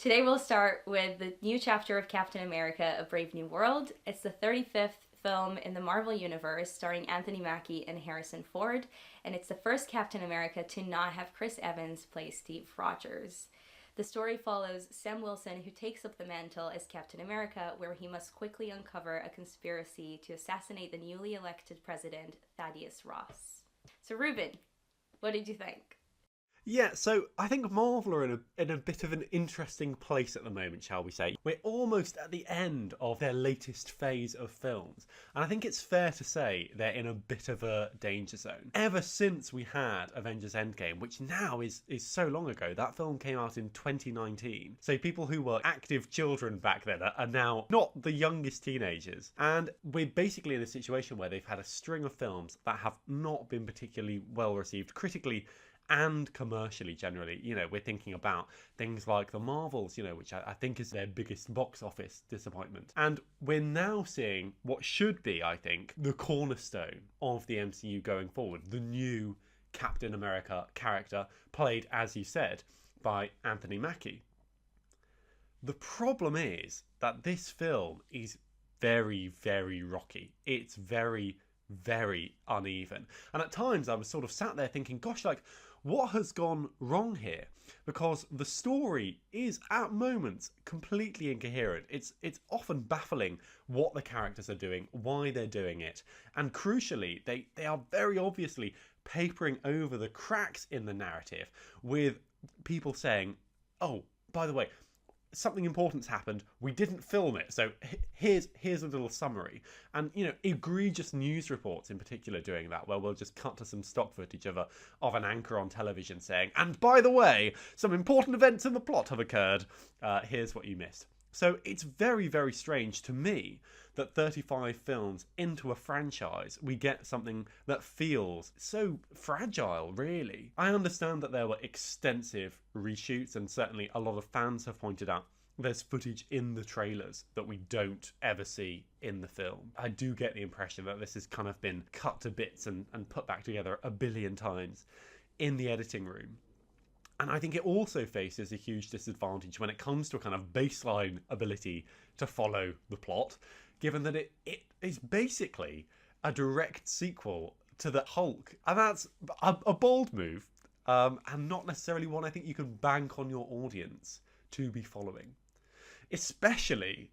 Today we'll start with the new chapter of Captain America: A Brave New World. It's the 35th film in the Marvel Universe, starring Anthony Mackie and Harrison Ford, and it's the first Captain America to not have Chris Evans play Steve Rogers. The story follows Sam Wilson, who takes up the mantle as Captain America, where he must quickly uncover a conspiracy to assassinate the newly elected president, Thaddeus Ross. So Reuben, what did you think? Yeah, so I think Marvel are in a bit of an interesting place at the moment, shall we say. We're almost at the end of their latest phase of films, and I think it's fair to say they're in a bit of a danger zone. Ever since we had Avengers Endgame, which now is so long ago, that film came out in 2019. So people who were active children back then are now not the youngest teenagers. And we're basically in a situation where they've had a string of films that have not been particularly well received critically and commercially generally. We're thinking about things like the Marvels, which I think is their biggest box office disappointment. And we're now seeing what should be, I think, the cornerstone of the MCU going forward, the new Captain America character, played, as you said, by Anthony Mackie. The problem is that this film is very, very rocky. It's very, very uneven. And at times I was sort of sat there thinking, gosh, what has gone wrong here? Because the story is at moments completely incoherent. It's often baffling what the characters are doing, why they're doing it. And crucially, they are very obviously papering over the cracks in the narrative with people saying, oh, by the way, something important's happened, we didn't film it, so here's a little summary. And egregious news reports in particular doing that, where we'll just cut to some stock footage of an anchor on television saying, and by the way, some important events in the plot have occurred, here's what you missed. So it's very, very strange to me that 35 films into a franchise, we get something that feels so fragile, really. I understand that there were extensive reshoots, and certainly a lot of fans have pointed out there's footage in the trailers that we don't ever see in the film. I do get the impression that this has kind of been cut to bits and put back together a billion times in the editing room. And I think it also faces a huge disadvantage when it comes to a kind of baseline ability to follow the plot, given that it is basically a direct sequel to the Hulk. And that's a bold move, and not necessarily one I think you can bank on your audience to be following. Especially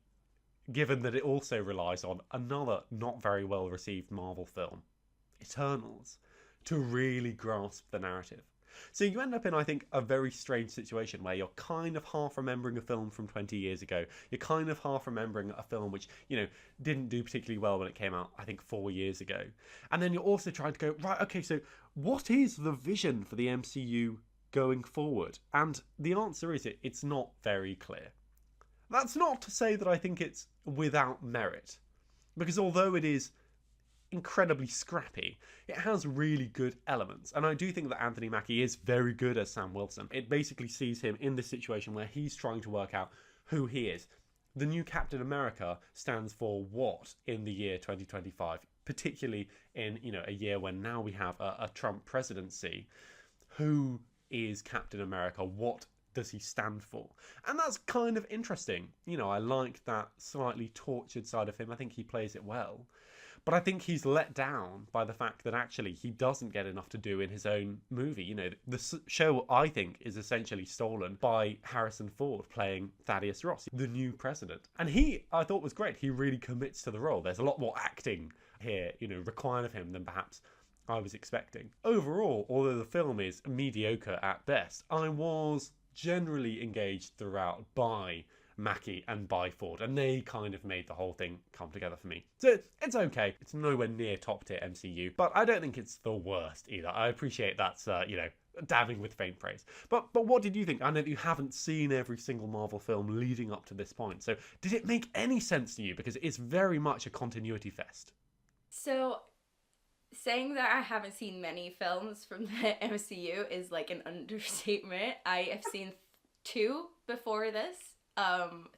given that it also relies on another not very well received Marvel film, Eternals, to really grasp the narrative. So you end up in, I think, a very strange situation where you're kind of half remembering a film from 20 years ago. You're kind of half remembering a film which, didn't do particularly well when it came out, I think, 4 years ago. And then you're also trying to go, right, okay, so what is the vision for the MCU going forward? And the answer is it's not very clear. That's not to say that I think it's without merit, because although it is incredibly scrappy, it has really good elements. And I do think that Anthony Mackie is very good as Sam Wilson. It basically sees him in this situation where he's trying to work out who he is. The new Captain America stands for what in the year 2025, particularly in a year when now we have a Trump presidency. Who is Captain America? What does he stand for? And that's kind of interesting. I like that slightly tortured side of him. I think he plays it well. But I think he's let down by the fact that actually he doesn't get enough to do in his own movie. The show, I think, is essentially stolen by Harrison Ford playing Thaddeus Ross, the new president. And he, I thought, was great. He really commits to the role. There's a lot more acting here, required of him than perhaps I was expecting. Overall, although the film is mediocre at best, I was generally engaged throughout by Mackie and by Ford, and they kind of made the whole thing come together for me. So it's okay. It's nowhere near top tier MCU, but I don't think it's the worst either. I appreciate that's dabbing with faint praise. But what did you think? I know that you haven't seen every single Marvel film leading up to this point, so did it make any sense to you? Because it's very much a continuity fest. So saying that I haven't seen many films from the MCU is like an understatement. I have seen 2 before this.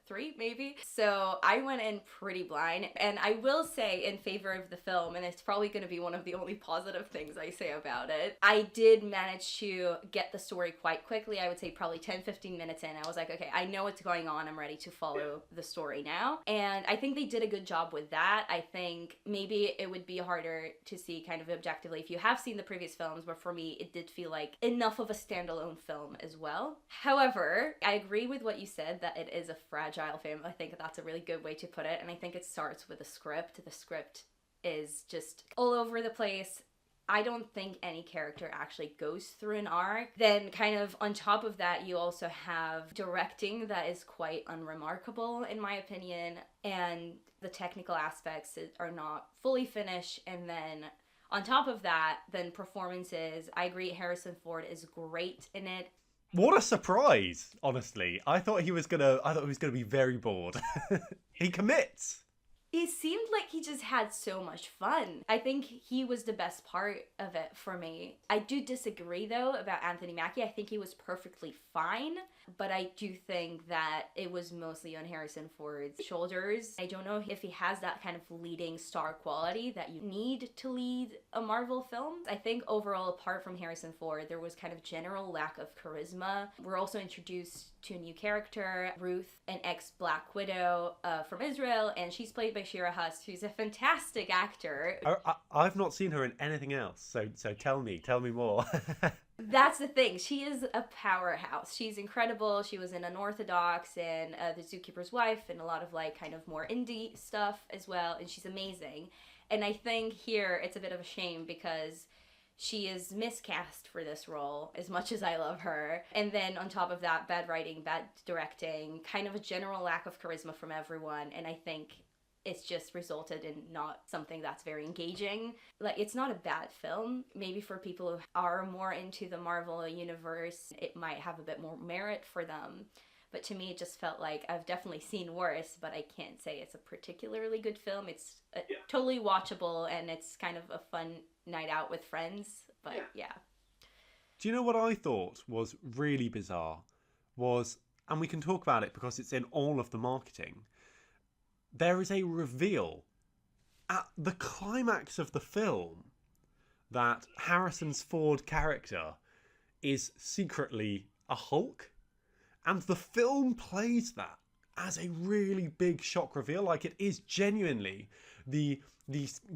3 maybe. So I went in pretty blind, and I will say in favor of the film, and it's probably going to be one of the only positive things I say about it, I did manage to get the story quite quickly. I would say probably 10-15 minutes in, I was like, okay, I know what's going on, I'm ready to follow the story now. And I think they did a good job with that. I think maybe it would be harder to see kind of objectively if you have seen the previous films, but for me it did feel like enough of a standalone film as well. However, I agree with what you said that it is a fragile film. I think that's a really good way to put it, and I think it starts with a script. The script is just all over the place. I don't think any character actually goes through an arc. Then kind of on top of that, you also have directing that is quite unremarkable in my opinion, and the technical aspects are not fully finished. And then on top of that, then performances. I agree, Harrison Ford is great in it. What a surprise, honestly. I thought he was gonna be very bored. He commits. It seemed like he just had so much fun. I think he was the best part of it for me. I do disagree, though, about Anthony Mackie. I think he was perfectly fine, but I do think that it was mostly on Harrison Ford's shoulders. I don't know if he has that kind of leading star quality that you need to lead a Marvel film. I think overall, apart from Harrison Ford, there was kind of general lack of charisma. We're also introduced to a new character, Ruth, an ex-Black Widow from Israel, and she's played by Shira Haas, who's a fantastic actor. I've not seen her in anything else, so tell me more. That's the thing. She is a powerhouse. She's incredible. She was in Unorthodox and The Zookeeper's Wife and a lot of like kind of more indie stuff as well, and she's amazing. And I think here it's a bit of a shame because she is miscast for this role, as much as I love her. And then on top of that, bad writing, bad directing, kind of a general lack of charisma from everyone. And I think it's just resulted in not something that's very engaging. Like, it's not a bad film. Maybe for people who are more into the Marvel universe, it might have a bit more merit for them. But to me, it just felt like I've definitely seen worse, but I can't say it's a particularly good film. It's totally watchable, and it's kind of a fun night out with friends. But yeah. Do you know what I thought was really bizarre? And we can talk about it because it's in all of the marketing. There is a reveal at the climax of the film that Harrison's Ford character is secretly a Hulk. And the film plays that as a really big shock reveal. Like, it is genuinely the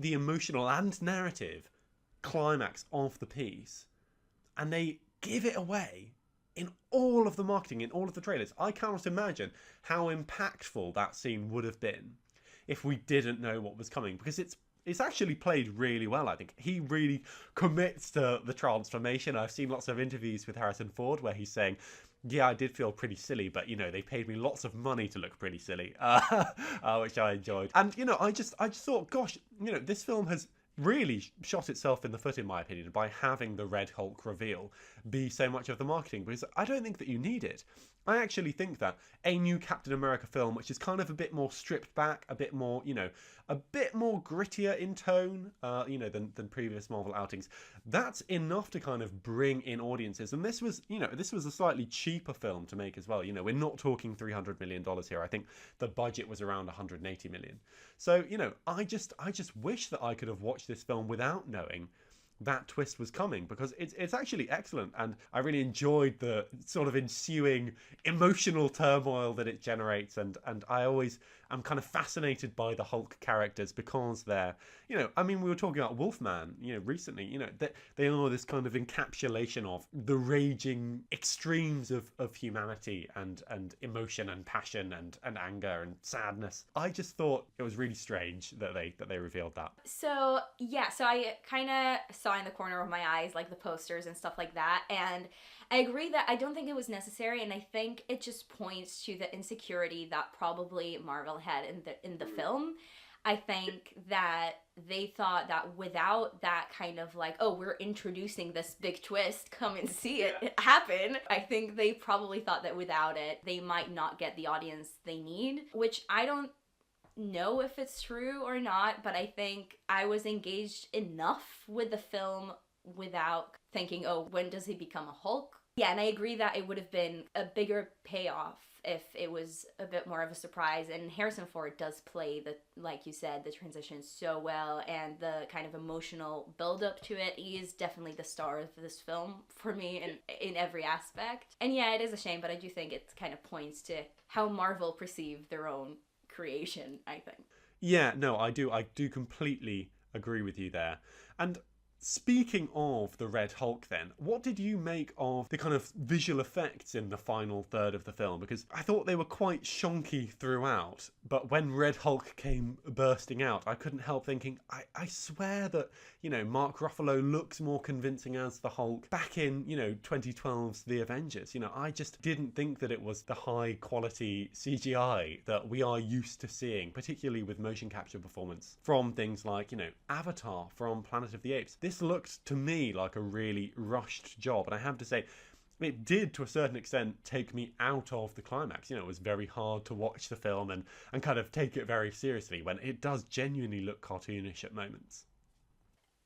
emotional and narrative climax of the piece. And they give it away in all of the marketing, in all of the trailers. I cannot imagine how impactful that scene would have been if we didn't know what was coming. Because it's actually played really well, I think. He really commits to the transformation. I've seen lots of interviews with Harrison Ford where he's saying, yeah, I did feel pretty silly, but, they paid me lots of money to look pretty silly, which I enjoyed. And, I just thought, gosh, this film has really shot itself in the foot, in my opinion, by having the Red Hulk reveal be so much of the marketing, because I don't think that you need it. I actually think that a new Captain America film, which is kind of a bit more stripped back, a bit more, a bit more grittier in tone, than previous Marvel outings, that's enough to kind of bring in audiences. And this was a slightly cheaper film to make as well. We're not talking $300 million here. I think the budget was around $180 million. So, I just wish that I could have watched this film without knowing that twist was coming, because it's actually excellent, and I really enjoyed the sort of ensuing emotional turmoil that it generates, and I'm kind of fascinated by the Hulk characters because they're, we were talking about Wolfman, recently, that they are this kind of encapsulation of the raging extremes of humanity and emotion and passion and anger and sadness. I just thought it was really strange that they revealed that. So I kind of saw in the corner of my eyes like the posters and stuff like that, and I agree that I don't think it was necessary, and I think it just points to the insecurity that probably Marvel had in the film. I think that they thought that without that kind of like, oh, we're introducing this big twist, come and see it happen, I think they probably thought that without it, they might not get the audience they need, which I don't know if it's true or not, but I think I was engaged enough with the film without thinking, oh, when does he become a Hulk? Yeah, and I agree that it would have been a bigger payoff if it was a bit more of a surprise. And Harrison Ford does play like you said, the transition so well, and the kind of emotional build up to it. He is definitely the star of this film for me in every aspect. And yeah, it is a shame, but I do think it kind of points to how Marvel perceive their own creation, I think. Yeah, no, I do completely agree with you there. And speaking of the Red Hulk then, what did you make of the kind of visual effects in the final third of the film? Because I thought they were quite shonky throughout, but when Red Hulk came bursting out, I couldn't help thinking, I swear that, Mark Ruffalo looks more convincing as the Hulk back in, 2012's The Avengers. I just didn't think that it was the high quality CGI that we are used to seeing, particularly with motion capture performance from things like, Avatar, from Planet of the Apes. This looked to me like a really rushed job, and I have to say, it did to a certain extent take me out of the climax. It was very hard to watch the film and kind of take it very seriously when it does genuinely look cartoonish at moments.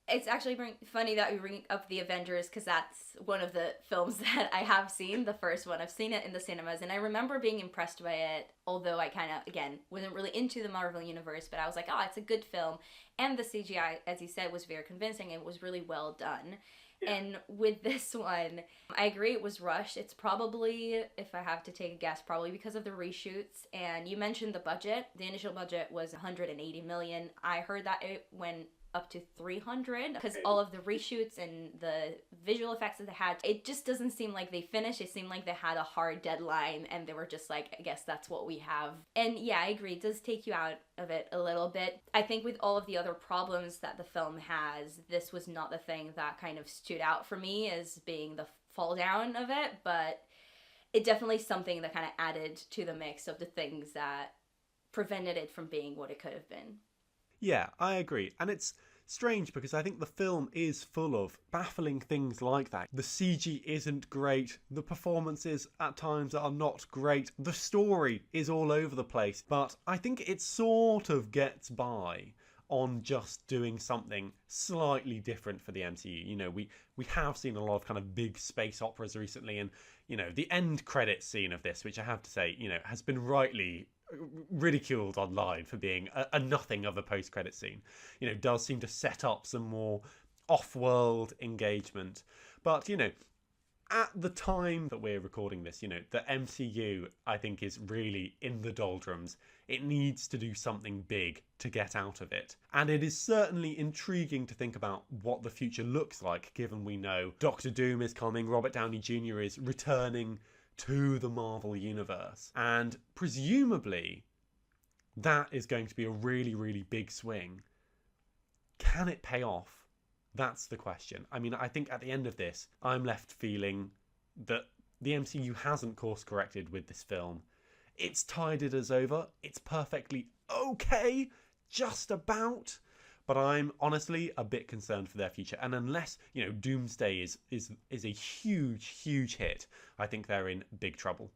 It's actually funny that we bring up The Avengers, because that's one of the films that I have seen, the first one. I've seen it in the cinemas, and I remember being impressed by it, although I kind of, again, wasn't really into the Marvel Universe, but I was like, oh, it's a good film. And the CGI, as you said, was very convincing. It was really well done. Yeah. And with this one, I agree it was rushed. It's probably, if I have to take a guess, probably because of the reshoots. And you mentioned the budget. The initial budget was $180 million. I heard that it went up to 300 because all of the reshoots and the visual effects that they had, it just doesn't seem like they finished. It seemed like they had a hard deadline and they were just like, I guess that's what we have. And yeah, I agree, it does take you out of it a little bit. I think with all of the other problems that the film has, this was not the thing that kind of stood out for me as being the fall down of it, but it definitely something that kind of added to the mix of the things that prevented it from being what it could have been. Yeah, I agree. And it's strange because I think the film is full of baffling things like that. The CG isn't great. The performances at times are not great. The story is all over the place. But I think it sort of gets by on just doing something slightly different for the MCU. We have seen a lot of kind of big space operas recently, and the end credits scene of this, which I have to say, has been rightly ridiculed online for being a nothing of a post-credit scene, does seem to set up some more off-world engagement. But at the time that we're recording this, the MCU, I think, is really in the doldrums. It needs to do something big to get out of it. And it is certainly intriguing to think about what the future looks like, given we know Doctor Doom is coming, Robert Downey Jr. is returning to the Marvel Universe. And presumably, that is going to be a really, really big swing. Can it pay off? That's the question. I mean, I think at the end of this, I'm left feeling that the MCU hasn't course corrected with this film. It's tided us over. It's perfectly okay, just about. But I'm honestly a bit concerned for their future. And unless, Doomsday is a huge, huge hit, I think they're in big trouble.